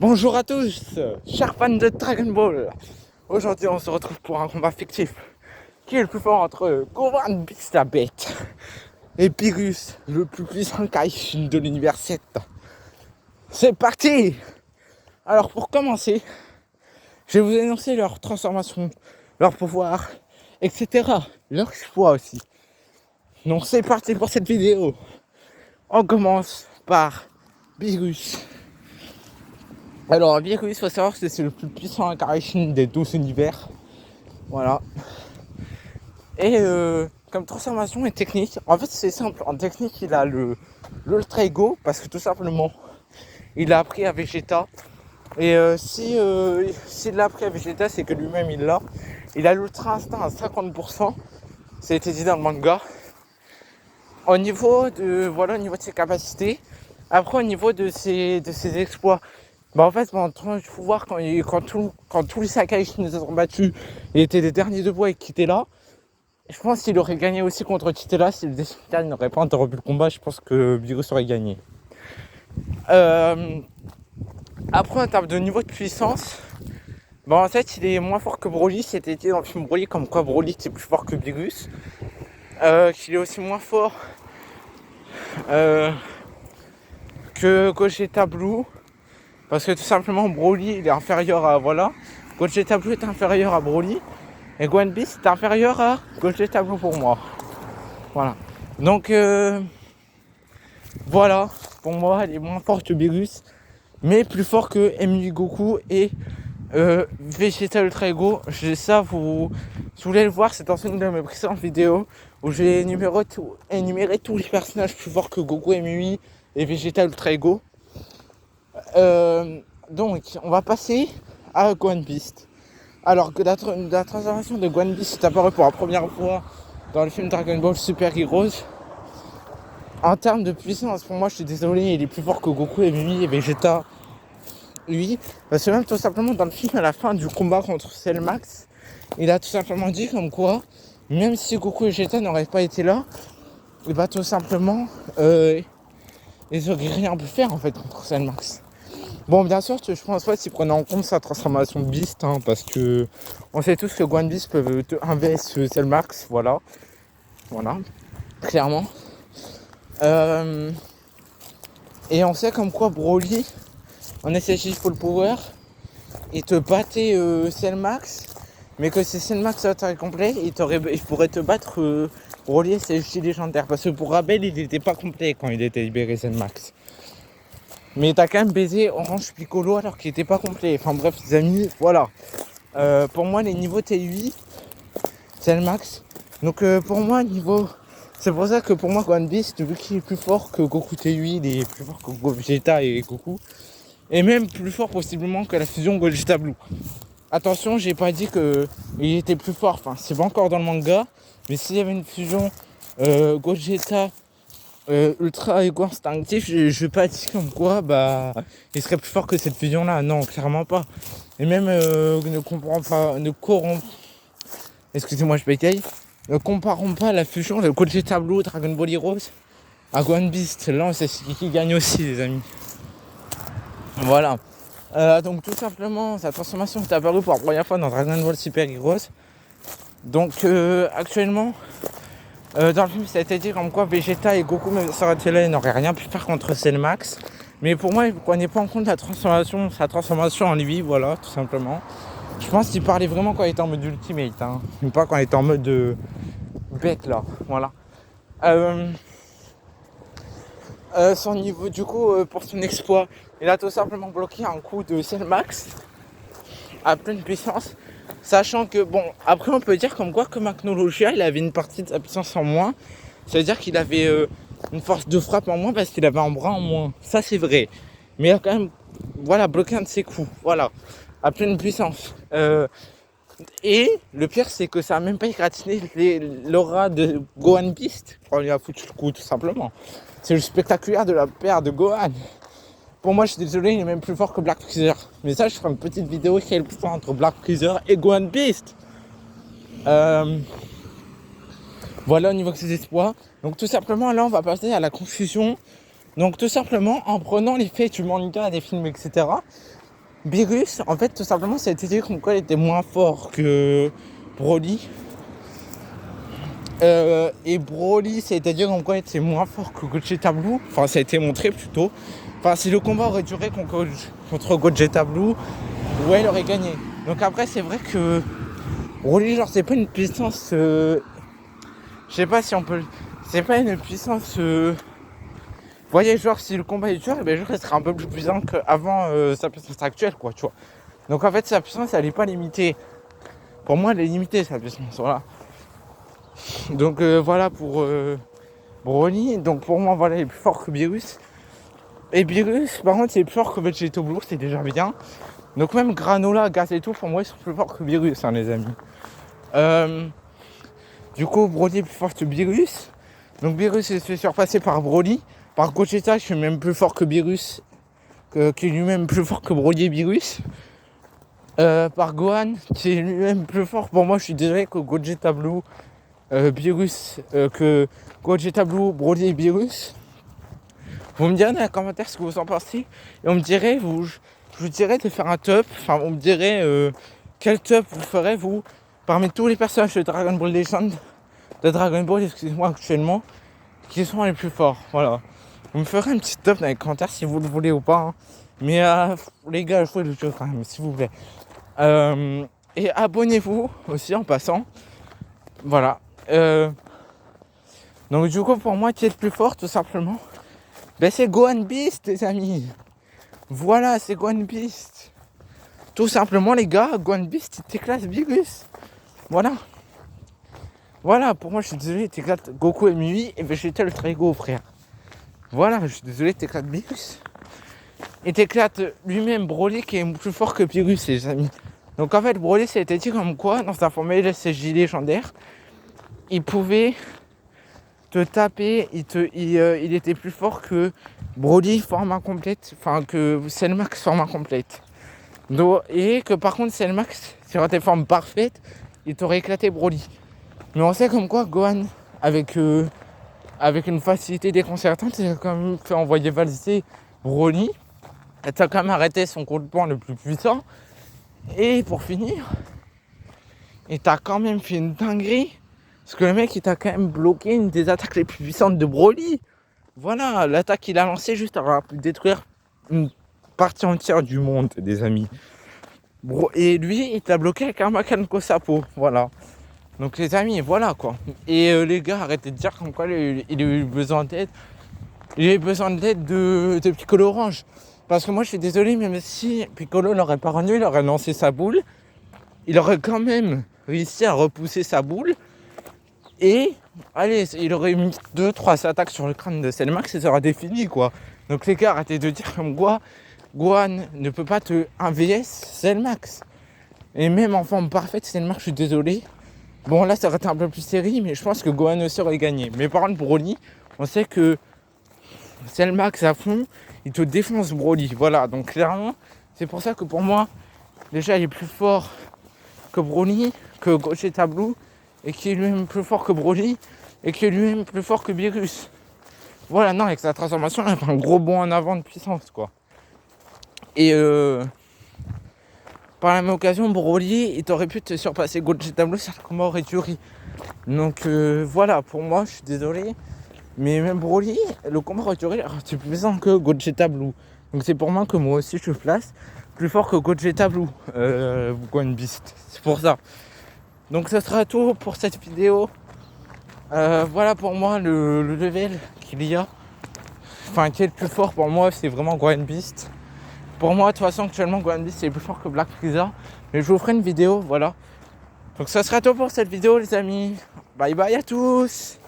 Bonjour à tous, chers fans de Dragon Ball. Aujourd'hui on se retrouve pour un combat fictif. Qui est le plus fort entre Gohan Beast la bête et Pyrrhus, le plus puissant Kaishin de l'univers 7. C'est parti. Alors pour commencer, je vais vous énoncer leur transformation, leur pouvoir, etc. Leur choix aussi. Donc c'est parti pour cette vidéo. On commence par Pyrrhus. Alors, Virus, il faut savoir que c'est le plus puissant Kaishin des 12 univers. Voilà. Et comme transformation et technique, en fait c'est simple. En technique, il a l'Ultra Ego, parce que tout simplement, il a appris à Vegeta. Et s'il l'a appris à Vegeta, c'est que lui-même il l'a. Il a l'Ultra Instinct à 50%. Ça a été dit dans le manga. Au niveau de ses capacités. Après, au niveau de ses exploits. En fait, il faut voir quand tous les Sakaishin nous ont battus, il était les derniers debout avec Kitela. Je pense qu'il aurait gagné aussi contre Kitela si le Destinka n'aurait pas interrompu le combat. Je pense que Virus aurait gagné. Après, en termes de niveau de puissance, en fait, il est moins fort que Broly. C'était dit dans le film Broly, comme quoi Broly était plus fort que Virus. Qu'il est aussi moins fort que Gogeta Blue. Parce que tout simplement, Broly, il est inférieur à... Voilà. Gogeta Blue est inférieur à Broly. Et Gohan Beast est inférieur à Gogeta Blue pour moi. Voilà. Donc, voilà. Pour moi, il est moins fort que Beerus. Mais plus fort que MU Goku et Vegeta Ultra Ego. Ça, si vous voulez le voir, c'est dans une de mes précédentes vidéos où j'ai énuméré tous les personnages plus forts que Goku, MUI et Vegeta Ultra Ego. Donc on va passer à Gohan Beast. Alors que la transformation de Gohan Beast est apparue pour la première fois dans le film Dragon Ball Super Heroes. En termes de puissance, pour moi, je suis désolé, il est plus fort que Goku, MUI et Vegeta. Lui, parce que même tout simplement dans le film, à la fin du combat contre Cell Max, il a tout simplement dit comme quoi, même si Goku et Vegeta n'auraient pas été là, et tout simplement, ils auraient rien pu faire en fait contre Cell Max. Bon, bien sûr, je pense pas s'ils prenaient en compte sa transformation de Beast, parce que on sait tous que Gohan Beast peut inverser Cell Max, voilà, clairement. Et on sait comme quoi Broly, en SSJ Full Power, il te battait Cell Max, mais que si Cell Max serait complet, il pourrait te battre Broly SSJ légendaire, parce que pour Rabel, il n'était pas complet quand il était libéré Cell Max. Mais t'as quand même baisé Orange Piccolo alors qu'il était pas complet. Enfin bref les amis, voilà. Pour moi les niveaux T8, c'est le max. Donc pour moi niveau... C'est pour ça que pour moi Gohan Beast, vu qu'il est plus fort que Goku T8, il est plus fort que Vegeta et Goku. Et même plus fort possiblement que la fusion Gogeta Blue. Attention, j'ai pas dit qu'il était plus fort. Enfin c'est pas encore dans le manga. Mais s'il y avait une fusion Gogeta... Ultra Ego instinctif, je vais pas dire comme quoi il serait plus fort que cette fusion là, non clairement pas. Et même excusez-moi je bégaye, ne comparons pas la fusion de Gogeta Blue Dragon Ball Heroes à Gohan Beast, là c'est ce qui gagne aussi les amis. Voilà. Donc tout simplement sa transformation est apparue pour la première fois dans Dragon Ball Super Heroes. Donc actuellement dans le film, ça a été dit comme quoi Vegeta et Goku, même ça aurait été là, ils n'auraient rien pu faire contre Cell Max. Mais pour moi, il ne prenait pas en compte sa transformation en lui, voilà, tout simplement. Je pense qu'il parlait vraiment quand il était en mode Ultimate, pas quand il était en mode bête, là, voilà. Son niveau, du coup, pour son exploit, il a tout simplement bloqué un coup de Cell Max à pleine puissance. Sachant que, après on peut dire comme quoi que Magnologia, il avait une partie de sa puissance en moins. Ça veut dire qu'il avait une force de frappe en moins parce qu'il avait un bras en moins. Ça c'est vrai. Mais il a quand même, bloqué un de ses coups. Voilà, à pleine puissance. Et le pire c'est que ça a même pas égratigné l'aura de Gohan Beast. On lui a foutu le coup tout simplement. C'est le spectaculaire de la paire de Gohan. Pour moi, je suis désolé, il est même plus fort que Black Freezer. Mais ça, je ferai une petite vidéo qui est le plus fort entre Black Freezer et Gohan Beast. Voilà au niveau de ses exploits. Donc tout simplement, là, on va passer à la confusion. Donc tout simplement, en prenant les faits du manga, des films, etc., Beerus, en fait, tout simplement, ça a été dit comme quoi il était moins fort que Broly. Et Broly, ça a été dit comme quoi il était moins fort que Gogeta Blue. Enfin, ça a été montré plutôt. Enfin, si le combat aurait duré contre Gogeta Blue, ouais, il aurait gagné. Donc après, c'est vrai que Broly, genre, c'est pas une puissance... je sais pas si on peut... C'est pas une puissance... Vous voyez, genre, si le combat est dur, ben, genre, il serait un peu plus puissant qu'avant sa puissance actuelle, quoi, tu vois. Donc en fait, sa puissance, elle est pas limitée. Pour moi, elle est limitée, sa puissance, voilà. Donc voilà pour Broly. Donc pour moi, voilà, il est plus fort que Beerus. Et Beerus, par contre, il est plus fort que Vegeta Blue, c'est déjà bien. Donc même Granola, Gaz et tout, pour moi, ils sont plus forts que Beerus, hein, les amis. Du coup, Broly est plus fort que Beerus. Donc Beerus il se fait surpasser par Broly. Par Gogeta, je suis même plus fort que Beerus. Qui est lui-même plus fort que Broly et Beerus. Par Gohan, qui est lui-même plus fort. Pour moi, je suis désolé que Gogeta Blue, Beerus, que Gogeta Blue, Broly et Beerus. Vous me direz dans les commentaires ce que vous en pensez. Et on me dirait, je vous dirais de faire un top. Enfin, on me dirait quel top vous ferez, vous, parmi tous les personnages de Dragon Ball Legend, de Dragon Ball, excusez-moi, actuellement, qui sont les plus forts. Voilà. Vous me ferez un petit top dans les commentaires si vous le voulez ou pas. Hein. Mais les gars, jouez le jeu quand même, s'il vous plaît. Et abonnez-vous aussi en passant. Voilà. Donc du coup, pour moi, qui est le plus fort, tout simplement, ben c'est Gohan Beast, les amis. Voilà, c'est Gohan Beast. Tout simplement, les gars, Gohan Beast, il t'éclate Beerus. Voilà. Voilà, pour moi, je suis désolé, il t'éclate Goku et Mii et Vegeta le Trigo, frère. Voilà, je suis désolé, il t'éclate Beerus. Et t'éclate lui-même Broly qui est plus fort que Beerus, les amis. Donc en fait, Broly, ça a été dit comme quoi, dans sa formule SSJ légendaire, il pouvait te taper, il était plus fort que Broly format complète, enfin que Cellmax format complète. Donc, et que par contre Cellmax, sur tes formes parfaites, il t'aurait éclaté Broly. Mais on sait comme quoi Gohan, avec une facilité déconcertante, il a quand même fait envoyer valser Broly. Et t'as quand même arrêté son coup de poing le plus puissant. Et pour finir, il t'a quand même fait une dinguerie. Parce que le mec, il t'a quand même bloqué une des attaques les plus puissantes de Broly. Voilà, l'attaque qu'il a lancée juste aura pu détruire une partie entière du monde, des amis. Et lui, il t'a bloqué avec un Makanko Sapo. Voilà. Donc les amis, voilà quoi. Et les gars, arrêtez de dire comme quoi il a eu besoin d'aide. Il a eu besoin d'aide de Piccolo Orange. Parce que moi, je suis désolé, même si Piccolo l'aurait pas rendu, il aurait lancé sa boule. Il aurait quand même réussi à repousser sa boule. Et, allez, il aurait mis 2-3 attaques sur le crâne de Cellmax et ça aurait été fini, quoi. Donc les gars, arrêtez de dire comme quoi Gohan ne peut pas te 1 vs Cellmax. Et même en forme parfaite, Cellmax, je suis désolé. Bon, là, ça aurait été un peu plus serré, mais je pense que Gohan aussi aurait gagné. Mais par contre, Broly, on sait que Cellmax à fond, il te défonce Broly. Voilà, donc clairement, c'est pour ça que pour moi, déjà, il est plus fort que Broly, que Gogeta Blue, et qui est lui-même plus fort que Broly, et qui est lui-même plus fort que Beerus. Voilà, non, avec sa transformation, il a fait un gros bond en avant de puissance, quoi. Et par la même occasion, Broly, il t'aurait pu te surpasser Gogeta Blue, ça le combat aurait duré. Donc voilà, pour moi, je suis désolé. Mais même Broly, le combat aurait duré, c'est plus puissant que Gogeta Blue. Donc c'est pour moi que moi aussi je place plus fort que Gogeta Blue, Gohan Beast. C'est pour ça. Donc ce sera tout pour cette vidéo. Voilà pour moi le level qu'il y a. Enfin, qui est le plus fort pour moi, c'est vraiment Gohan Beast. Pour moi, de toute façon, actuellement, Gohan Beast c'est plus fort que Black Frieza. Mais je vous ferai une vidéo, voilà. Donc ça sera tout pour cette vidéo, les amis. Bye bye à tous.